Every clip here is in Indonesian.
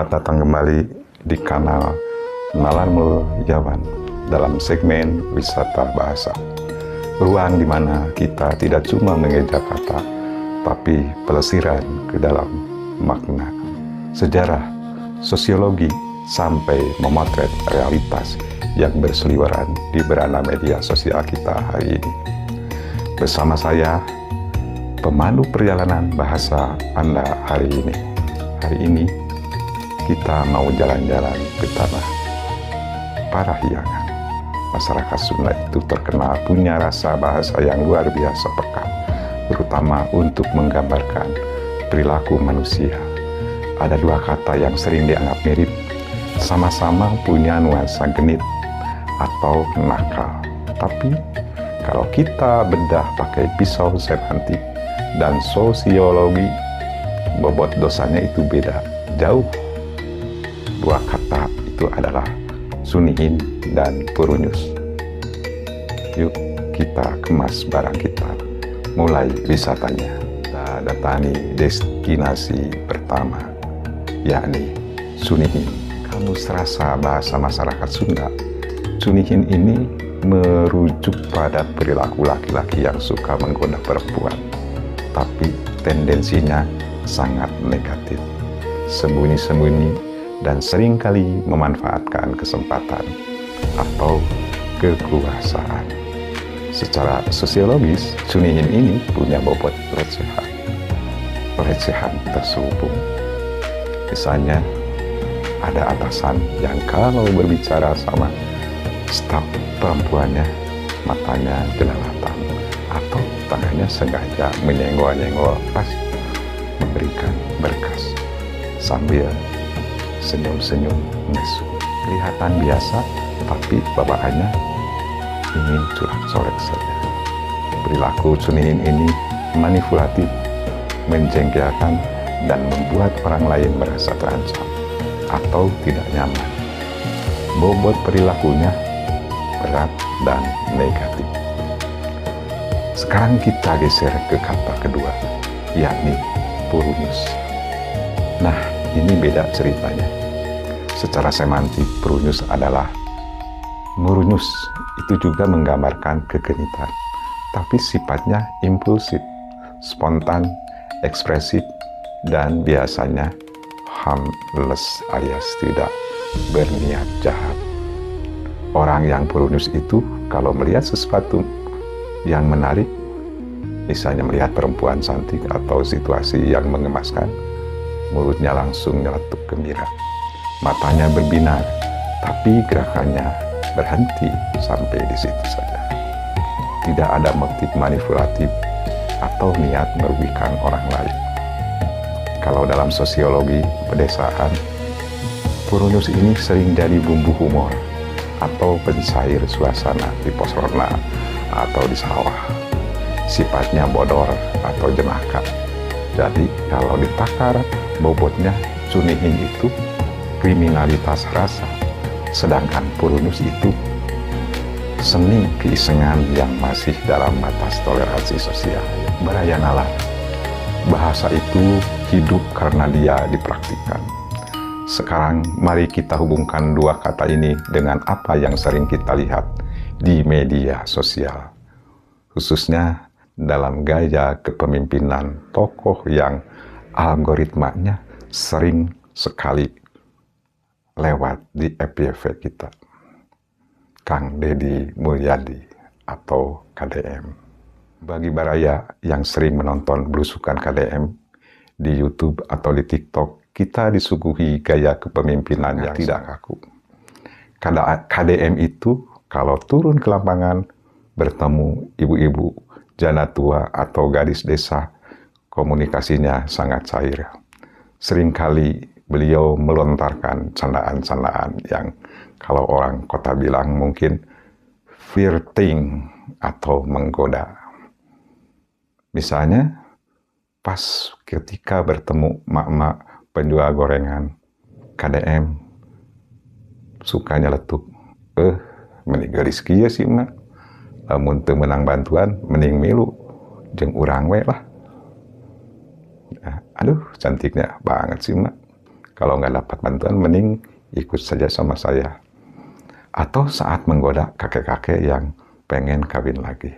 Selamat datang kembali di kanal Nalar Mulyawan dalam segmen Wisata Bahasa. Ruang di mana kita tidak cuma mengeja kata, tapi pelesiran ke dalam makna, sejarah, sosiologi, sampai memotret realitas yang berseliweran di beranda media sosial kita hari ini. Bersama saya, pemandu perjalanan bahasa Anda hari ini. Hari ini kita mau jalan-jalan ke tanah Parahyangan. Masyarakat Sunda itu terkenal punya rasa bahasa yang luar biasa pekat, terutama untuk menggambarkan perilaku manusia. Ada dua kata yang sering dianggap mirip, sama-sama punya nuansa genit atau nakal. Tapi kalau kita bedah pakai pisau semantik dan sosiologi, bobot dosanya itu beda, jauh. Dua kata itu adalah sunihin dan purunyus. Yuk kita kemas barang kita, mulai wisatanya. Kita datangi destinasi pertama, yakni Sunihin. Kamu serasa bahasa masyarakat Sunda, Sunihin ini merujuk pada perilaku laki-laki yang suka menggoda perempuan, tapi tendensinya sangat negatif, sembunyi-sembunyi, dan seringkali memanfaatkan kesempatan atau kekuasaan. Secara sosiologis, Sunihin ini punya bobot pelecehan terselubung. Misalnya, ada atasan yang kalau berbicara sama staf perempuannya, matanya jelalatan, atau tangannya sengaja menyenggol-nyenggol pas memberikan berkas, sambil senyum-senyum mesum. Kelihatan biasa, tapi bawaannya ingin curhat-coret saja. Perilaku Sunihin ini manipulatif, menjengkelkan, dan membuat orang lain merasa terancam atau tidak nyaman. Bobot perilakunya berat dan negatif. Sekarang kita geser ke kata kedua, yakni purunyus. Nah, ini beda ceritanya. Secara semantik, purunyus adalah ngurunyus. Itu juga menggambarkan kegenitan, tapi sifatnya impulsif, spontan, ekspresif, dan biasanya harmless alias tidak berniat jahat. Orang yang purunyus itu kalau melihat sesuatu yang menarik, misalnya melihat perempuan cantik atau situasi yang mengemaskan, mulutnya langsung nyeletuk gembira, matanya berbinar, tapi gerakannya berhenti sampai di situ saja. Tidak ada motif manipulatif atau niat merugikan orang lain. Kalau dalam sosiologi pedesaan, purunyus ini sering jadi bumbu humor atau pencair suasana di pos ronda atau di sawah. Sifatnya bodor atau jenaka. Jadi kalau ditakar bobotnya, Sunihin itu kriminalitas rasa, sedangkan purunyus itu seni keisengan yang masih dalam batas toleransi sosial. Baraya nalar, bahasa itu hidup karena dia dipraktikkan. Sekarang mari kita hubungkan dua kata ini dengan apa yang sering kita lihat di media sosial, khususnya dalam gaya kepemimpinan tokoh yang algoritmanya sering sekali lewat di FYP kita. Kang Deddy Mulyadi atau KDM. Bagi baraya yang sering menonton belusukan KDM di YouTube atau di TikTok, kita disuguhi gaya kepemimpinan yang tidak kaku. KDM itu kalau turun ke lapangan bertemu ibu-ibu, janda tua, atau gadis desa, komunikasinya sangat cair. Seringkali beliau melontarkan candaan-candaan yang kalau orang kota bilang mungkin flirting atau menggoda. Misalnya, pas ketika bertemu mak-mak penjual gorengan, KDM suka nyeletuk, mending gelis kieu sih mak, lamun teu menang bantuan, mending milu, jeung urang we lah. Aduh, cantiknya banget sih mak. Kalau nggak dapat bantuan, mending ikut saja sama saya. Atau saat menggoda kakek-kakek yang pengen kawin lagi.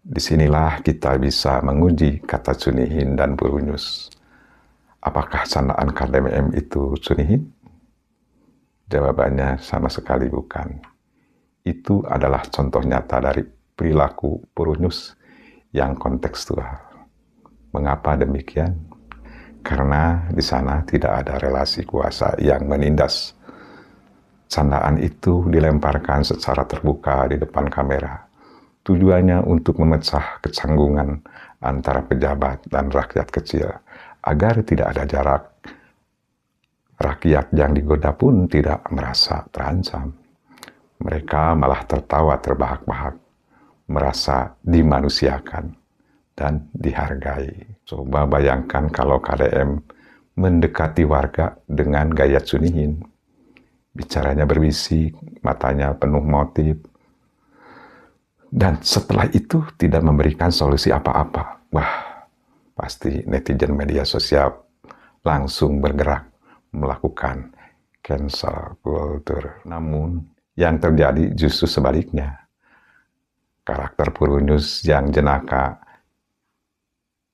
Disinilah kita bisa menguji kata Cunihin dan Purunyus. Apakah sandaan KDMM itu Cunihin? Jawabannya sama sekali bukan. Itu adalah contoh nyata dari perilaku Purunyus yang kontekstual. Mengapa demikian? Karena di sana tidak ada relasi kuasa yang menindas. Candaan itu dilemparkan secara terbuka di depan kamera. Tujuannya untuk memecah kecanggungan antara pejabat dan rakyat kecil, agar tidak ada jarak. Rakyat yang digoda pun tidak merasa terancam. Mereka malah tertawa terbahak-bahak, merasa dimanusiakan dan dihargai. Coba bayangkan kalau KDM mendekati warga dengan gaya Cunihin. Bicaranya berbisik, matanya penuh motif, dan setelah itu tidak memberikan solusi apa-apa. Wah, pasti netizen media sosial langsung bergerak melakukan cancel culture. Namun, yang terjadi justru sebaliknya. Karakter Purunyus yang jenaka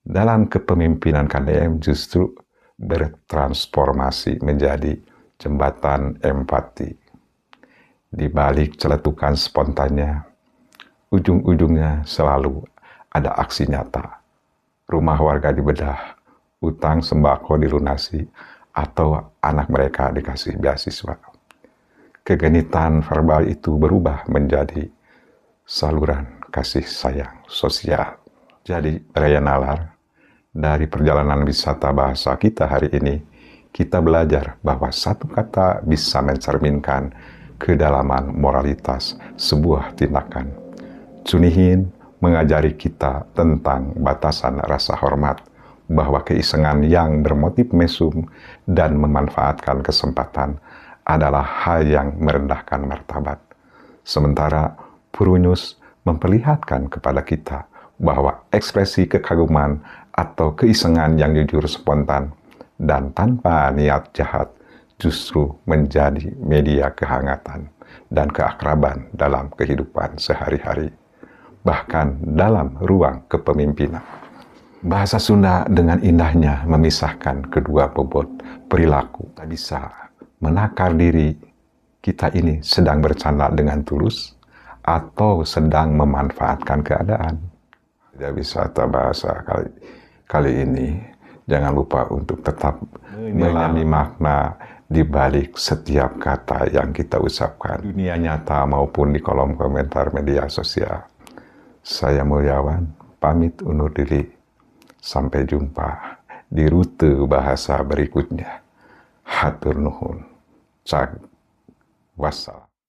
dalam kepemimpinan KDM justru bertransformasi menjadi jembatan empati. Di balik celetukan spontannya, ujung-ujungnya selalu ada aksi nyata. Rumah warga dibedah, utang sembako dilunasi, atau anak mereka dikasih beasiswa. Kegenitan verbal itu berubah menjadi saluran kasih sayang sosial. Jadi, Raya Nalar, dari perjalanan wisata bahasa kita hari ini, kita belajar bahwa satu kata bisa mencerminkan kedalaman moralitas sebuah tindakan. Cunihin mengajari kita tentang batasan rasa hormat, bahwa keisengan yang bermotif mesum dan memanfaatkan kesempatan adalah hal yang merendahkan martabat. Sementara Purunyus memperlihatkan kepada kita bahwa ekspresi kekaguman atau keisengan yang jujur, spontan, dan tanpa niat jahat justru menjadi media kehangatan dan keakraban dalam kehidupan sehari-hari, bahkan dalam ruang kepemimpinan. Bahasa Sunda dengan indahnya memisahkan kedua bobot perilaku. Tak bisa menakar diri kita ini sedang bercanda dengan tulus atau sedang memanfaatkan keadaan. Tidak bisa bahasa kali ini, jangan lupa untuk tetap menyelami makna di balik setiap kata yang kita ucapkan. Dunia nyata maupun di kolom komentar media sosial. Saya Mulyawan, pamit undur diri. Sampai jumpa di rute bahasa berikutnya. Hatur nuhun. Cak. Wassalam.